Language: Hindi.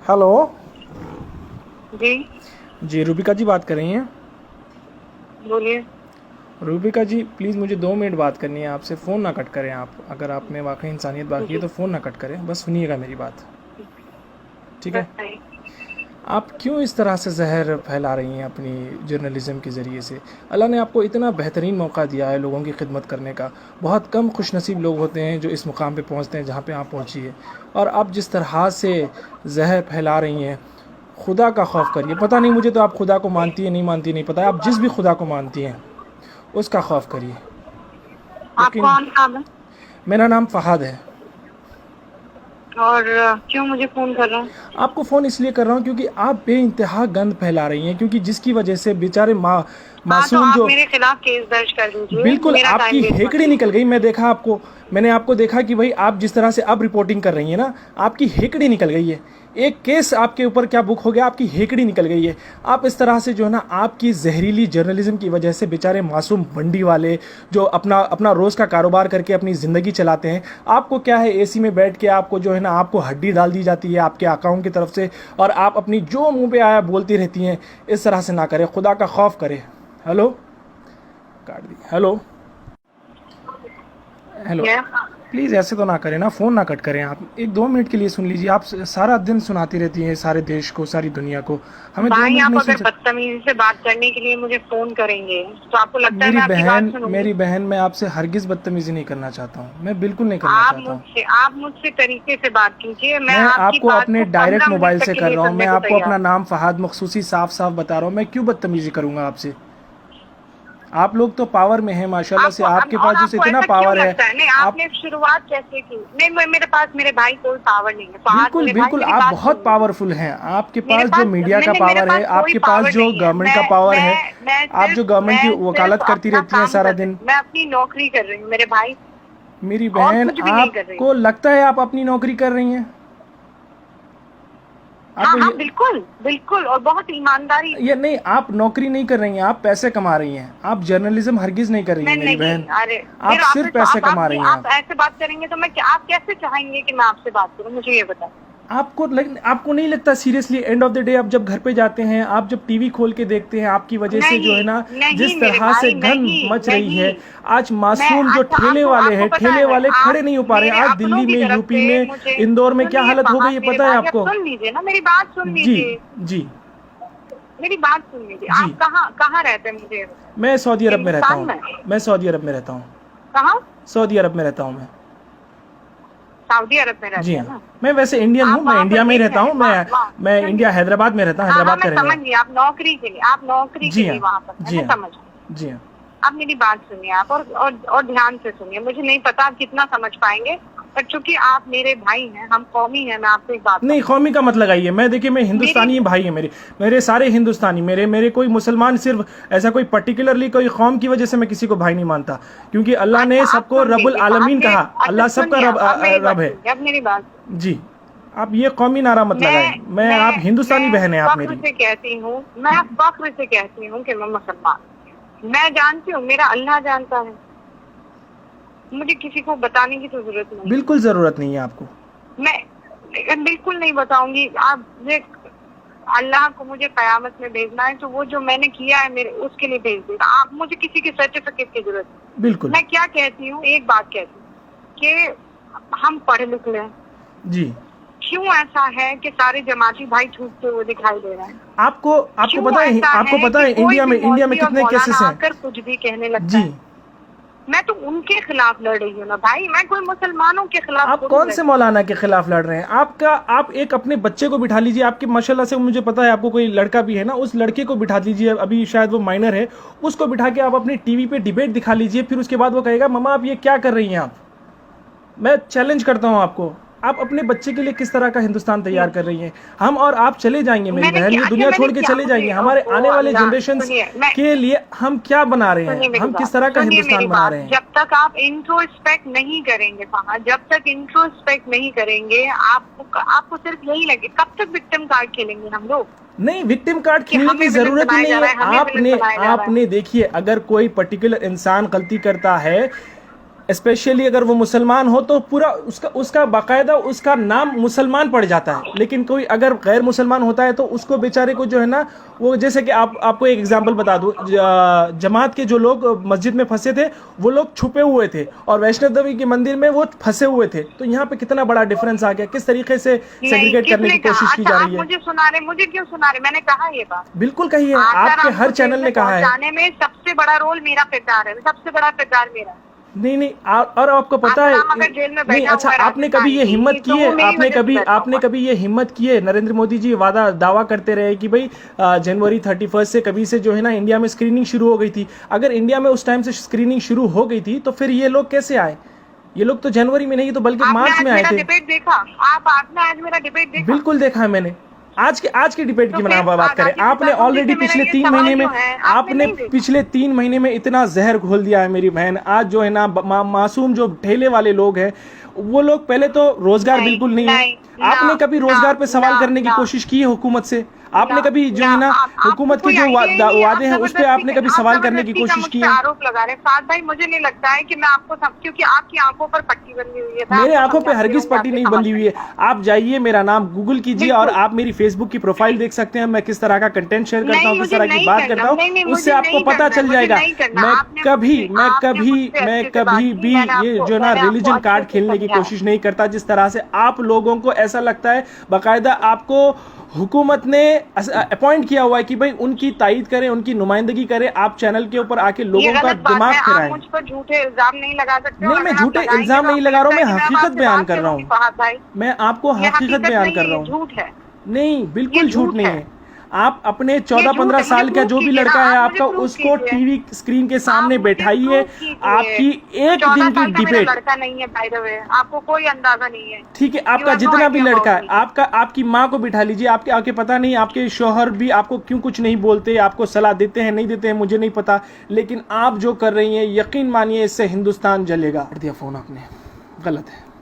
हेलो। जी जी रूबिका जी बात कर रही हैं? बोलिए। रूबिका जी प्लीज़ मुझे 2 मिनट बात करनी है आपसे। फ़ोन ना कट करें आप। अगर आप में वाकई इंसानियत बाकी है जी तो फ़ोन ना कट करें, बस सुनिएगा मेरी बात। ठीक है? बताइए। आप क्यों इस तरह से जहर फैला रही हैं अपनी जर्नलिज़म के ज़रिए से? अल्लाह ने आपको इतना बेहतरीन मौका दिया है लोगों की खिदमत करने का। बहुत कम खुशनसीब लोग होते हैं जो इस मुकाम पे पहुंचते हैं जहाँ पे आप पहुंची है। और आप जिस तरह से जहर फैला रही हैं, खुदा का खौफ करिए। पता नहीं मुझे तो आप खुदा को मानती है नहीं मानती नहीं पता है। आप जिस भी खुदा को मानती हैं उसका खौफ करिए। आप यकीन। कौन नाम है मेरा नाम फ़हाद है। और क्यों मुझे फोन कर रहा है? आपको फ़ोन इसलिए कर रहा हूँ क्योंकि आप बेइंतहा गंद फैला रही हैं, क्योंकि जिसकी वजह से बेचारे हाँ, तो मासूम आप जो। मेरे खिलाफ केस दर्ज कर दीजिए, बिल्कुल मेरा आपकी टाइम वेस्ट मत हेकड़ी निकल कीजिए। गई। मैं देखा आपको, मैंने आपको देखा कि भाई आप जिस तरह से अब रिपोर्टिंग कर रही हैं ना, आपकी हेकड़ी निकल गई है। एक केस आपके ऊपर क्या बुक हो गया, आपकी हेकड़ी निकल गई है। आप इस तरह से जो है ना, आपकी जहरीली जर्नलिज्म की वजह से बेचारे मासूम मंडी वाले जो अपना अपना रोज़ का कारोबार करके अपनी ज़िंदगी चलाते हैं, आपको क्या है, एसी में बैठ के आपको जो है ना, आपको हड्डी डाल दी जाती है आपके अकाउंट की तरफ से, और आप अपनी जो मुंह पे आया बोलती रहती हैं। इस तरह से ना करें, खुदा का खौफ करें। हेलो, काट दी। Hello hello. क्या? प्लीज़ ऐसे तो ना करें ना, फ़ोन ना कट करें आप। 1-2 मिनट के लिए सुन लीजिए। आप सारा दिन सुनाती रहती हैं सारे देश को, सारी दुनिया को। हमें दो भाई, मिनट आप नहीं सुन अगर सकते? बदतमीजी से बात करने के लिए मुझे फोन करेंगे तो आपको लगता है मैं आपकी बात सुनूंगी? मेरी बहन, मैं आपसे हरगिज़ बदतमीज़ी नहीं करना चाहता हूँ। मैं बिल्कुल नहीं करना चाहता हूँ। आप मुझसे तरीके से बात कीजिए। मैं मैं आपकी आपको बात अपने को डायरेक्ट 15 मिनट मोबाइल तक से के कर लिए रहा हूँ। मैं सुनने को आपको तैयार अपना हूँ। नाम फ़हाद मखसूसी साफ साफ बता रहा हूँ। मैं क्यों बदतमीज़ी करूँगा आपसे? आप लोग तो पावर में हैं माशाल्लाह से। आपको आपके और पास जो आपको इतना ऐसा क्यों पावर है। लगता है? नहीं, आप आपने शुरुआत कैसे की? नहीं, मेरे पास मेरे भाई कोई पावर नहीं है। फहाद बिल्कुल मेरे भाई, बिल्कुल मेरी आप बात बहुत सुन लीजिए। पावरफुल हैं। आपके मेरे पास जो पास मीडिया नहीं का नहीं, मेरे पावर पास है, कोई आपके पास पावर जो नहीं है। गवर्नमेंट का पावर है। आप जो गवर्नमेंट की मैं सिर्फ वकालत करती अपना रहती हैं काम सारा कर रही दिन। हूँ। मैं अपनी नौकरी कर रही हूँ मेरे भाई, मेरी और बहन, कुछ भी नहीं कर रही हूँ। आपको लगता है आप अपनी नौकरी कर रही हैं? हाँ आपको हाँ, बिल्कुल बिल्कुल, और बहुत ईमानदारी से। ये नहीं, आप नौकरी नहीं कर रही हैं, आप पैसे कमा रही हैं। आप जर्नलिज्म हरगिज़ नहीं कर रही मैं हैं मेरी नहीं, बहन। अरे आप फिर सिर्फ पैसे कमा रही हैं आप ऐसे बात करेंगे तो आप कैसे चाहेंगे कि मैं आपसे बात करूँ? मुझे ये बताएं। आपको नहीं लगता seriously, end of the day आप जब घर पे जाते हैं, आप जब टीवी खोल के देखते हैं, आपकी वजह से जो है नहीं ना, नहीं जिस मेरे तरह से भाई, गंद नहीं मच रही नहीं। है। आज मैं मासूम जो अच्छा, ठेले आपको वाले आपको हैं, पता ठेले है, वाले खड़े आप नहीं हो पा रहे मेरे हैं। आज अपनों दिल्ली की में, तरफ यूपी से में, मुझे इंदौर में क्या सुनिए। हालत हो गई फहाद है मेरे पता है भाई, अब आपको? सुन लीजिए ना, मेरी बात सुन जी लीजिए। जी मेरी बात सुन लीजिए। जी। आप कहाँ कहाँ रहते हैं मुझे ये बताएं। मैं सऊदी अरब में रहता हिंदुस्तान हूँ। में? मैं सऊदी अरब में रहता हूँ। कहाँ? सऊदी अरब में रहता हूँ मैं। सऊदी अरब में जी रहते हैं हाँ। ना? मैं वैसे इंडियन हूँ, आप मैं वहाँ पर इंडिया में ही रहता देख हूँ। रहे हैं, वहाँ वहाँ मैं इंडिया, सुनिए। हैदराबाद में रहता हूँ, हाँ हाँ, हैदराबाद का मैं रहने समझ वाला। गई। आप नौकरी के जी लिए हाँ वहाँ पर है, जी मैं हाँ समझ गई। जी हाँ। आप मेरी बात सुनिए, आप और ध्यान से सुनिए। मुझे नहीं पता आप कितना समझ पाएंगे, पर चूंकि आप मेरे भाई हैं, हम कौमी हैं, मैं आपको एक बात नहीं, बताऊं। कौमी का मत लगाइए। मैं देखिए, मैं मेरी हिंदुस्तानी भाई है मेरे। मेरे सारे हिंदुस्तानी, मेरे मेरे कोई मुसलमान, सिर्फ ऐसा कोई पर्टिकुलरली कोई कौम की वजह से मैं किसी को भाई नहीं मानता, क्योंकि अल्लाह अच्छा, ने आप सबको सुन रब्बुल लीजिए। आलमीन आपने कहा। अच्छा अल्लाह सबका सुनिए, अब मेरी बात रब है। सुनिए, अब मेरी बात सुनिए। जी। आप ये कौमी नारा मत लगाएं। आप हिंदुस्तानी मैं बहन है आप फख्र मेरी। से कहती हूँ, मैं फख्र से कहती हूँ कि मैं मुसलमान हूं। मैं जानती हूँ, मेरा अल्लाह जानता है। मुझे किसी को बताने की तो जरूरत नहीं है। बिल्कुल ज़रूरत नहीं है आपको। मैं बिल्कुल नहीं बताऊंगी। आप अल्लाह को मुझे कयामत में भेजना है तो वो जो मैंने किया है मेरे उसके लिए भेज देगा। आप मुझे किसी के सर्टिफिकेट की जरूरत नहीं। बिल्कुल। मैं क्या कहती हूँ, एक बात कहती हूँ कि हम पढ़े लिख लें। जी। क्यों ऐसा है कि सारे जमाती भाई छूटते हुए दिखाई दे रहे हैं? आपको आपको क्यों पता है, ऐसा आपको है पता कि है कोई भी इंडिया में मौलवी और कितने मौलाना केसेस हैं? आकर कुछ भी कहने लगता जी। है? मैं तो उनके खिलाफ लड़ रही हूँ ना भाई, मैं कोई मुसलमानों के खिलाफ आप थोड़ी कौन लड़ से रही हूँ। मौलाना के खिलाफ लड़ रहे हैं? आप एक अपने बच्चे को बिठा लीजिए। आपके माशाल्लाह से मुझे पता है आपको कोई लड़का भी है ना, उस लड़के को बिठा लीजिए। अभी शायद वो माइनर है। उसको बिठा के आप अपनी टीवी पे डिबेट दिखा लीजिए। फिर उसके बाद वो कहेगा, मम्मा आप ये क्या कर रही हैं आप? मैं चैलेंज करता हूं आपको। आप अपने बच्चे के लिए किस तरह का हिंदुस्तान तैयार कर रही हैं? हम और आप चले जाएंगे मेरी मैंने बहन, क्या? ये अच्छा, दुनिया मैंने छोड़ के क्या? चले मुझे जाएंगे। हमारे ओ आने वाले अल्लाह, जनरेशंस सुनिए। मैं के लिए हम क्या बना रहे सुनिए हैं? मेरी हम बात, किस तरह का सुनिए मेरी हिंदुस्तान बना बात। रहे हैं? जब तक आप इंट्रोस्पेक्ट नहीं करेंगे फहद, जब तक इंट्रोस्पेक्ट नहीं करेंगे, आपको सिर्फ यही लगे। कब तक विक्टिम कार्ड खेलेंगे हम लोग नहीं, विक्टिम कार्ड कि खेलने की हमें विलन जरूरत ही बनाया नहीं जा है। रहा है, हमें विलन बनाया जा रहा है? आपने देखिए, अगर कोई पर्टिकुलर इंसान गलती करता है, स्पेशली अगर वो मुसलमान हो तो पूरा उसका बाकायदा उसका नाम मुसलमान पड़ जाता है। लेकिन कोई अगर गैर मुसलमान होता है तो उसको बेचारे को जो है ना, वो जैसे कि आपको एक एग्जांपल बता दूं, जमात के जो लोग मस्जिद में फंसे थे वो लोग छुपे हुए थे और वैष्णो देवी के मंदिर में वो फंसे हुए थे। तो यहाँ पे कितना बड़ा डिफरेंस आ गया, किस तरीके से सेग्रीगेट करने की कोशिश की जा रही है। मुझे सुना रहे, मुझे क्यों सुना रहे? मैंने कहा ये बात। बिल्कुल कही है, आपके हर चैनल ने कहा है। जाने में सबसे बड़ा रोल मेरा किरदार है, सबसे बड़ा किरदार मेरा। नहीं और आपको पता है नहीं, अच्छा आपने कभी ये हिम्मत की है, आपने कभी ये हिम्मत की है? नरेंद्र मोदी जी दावा करते रहे कि भाई जनवरी 31 से कभी से जो है ना इंडिया में स्क्रीनिंग शुरू हो गई थी। अगर इंडिया में उस टाइम से स्क्रीनिंग शुरू हो गई थी तो फिर ये लोग कैसे आए? ये लोग तो जनवरी में नहीं तो बल्कि मार्च में आए थे। डिबेट देखा आपने? आज मेरा डिबेट देखा? बिल्कुल देखा है मैंने। आज की डिबेट की बात करें, आपने ऑलरेडी पिछले 3 महीने में पिछले 3 महीने में इतना जहर घोल दिया है मेरी बहन। आज जो है ना मासूम जो ठेले वाले लोग हैं वो लोग, पहले तो रोजगार बिल्कुल नहीं है। आपने कभी रोजगार पे सवाल करने की कोशिश की है हुकूमत से? आपने कभी जो है ना हुकूमत के जो वादे हैं उस पर आपने कभी सवाल करने की कोशिश की है? आरोप लगा रहे साथ भाई, मुझे नहीं लगता है कि मैं आपको क्योंकि आपकी आंखों पर पट्टी बंधी हुई है। मेरे आंखों पे हरगिज पट्टी नहीं बंधी हुई है। आप जाइए, मेरा नाम गूगल कीजिए और आप मेरी फेसबुक की प्रोफाइल देख सकते हैं। मैं किस तरह का कंटेंट शेयर करता हूँ, किस तरह की बात करता हूँ, उससे आपको पता चल जाएगा। मैं कभी भी ये जो ना रिलीजन कार्ड खेलने की कोशिश नहीं करता। जिस तरह से आप लोगों को ऐसा लगता है, बाकायदा आपको हुकूमत ने अपॉइंट किया हुआ है कि भाई उनकी तायीद करें, उनकी नुमाइंदगी करें, आप चैनल के ऊपर आके लोगों का दिमाग खराएं। मुझ पर झूठे इल्जाम नहीं लगा सकते। नहीं, मैं झूठे इल्जाम नहीं लगा रहा हूँ, मैं हकीकत बयान कर रहा हूँ। मैं आपको हकीकत बयान कर रहा हूँ। झूठ है? नहीं, बिल्कुल झूठ नहीं है। आप अपने 14-15 साल का जो भी लड़का है आपका, उसको टीवी स्क्रीन के सामने बैठाइए। आपकी एक दिन की डिबेट, लड़का नहीं है बाय द वे, आपको कोई अंदाजा नहीं है। ठीक है, आपका जितना भी लड़का है, आपकी माँ को बिठा लीजिए। आपके पता नहीं आपके शौहर भी आपको क्यों कुछ नहीं बोलते, आपको सलाह देते हैं नहीं देते हैं मुझे नहीं पता, लेकिन आप जो कर रही हैं यकीन मानिए इससे हिंदुस्तान जलेगा। दिया फोन आपने, गलत है।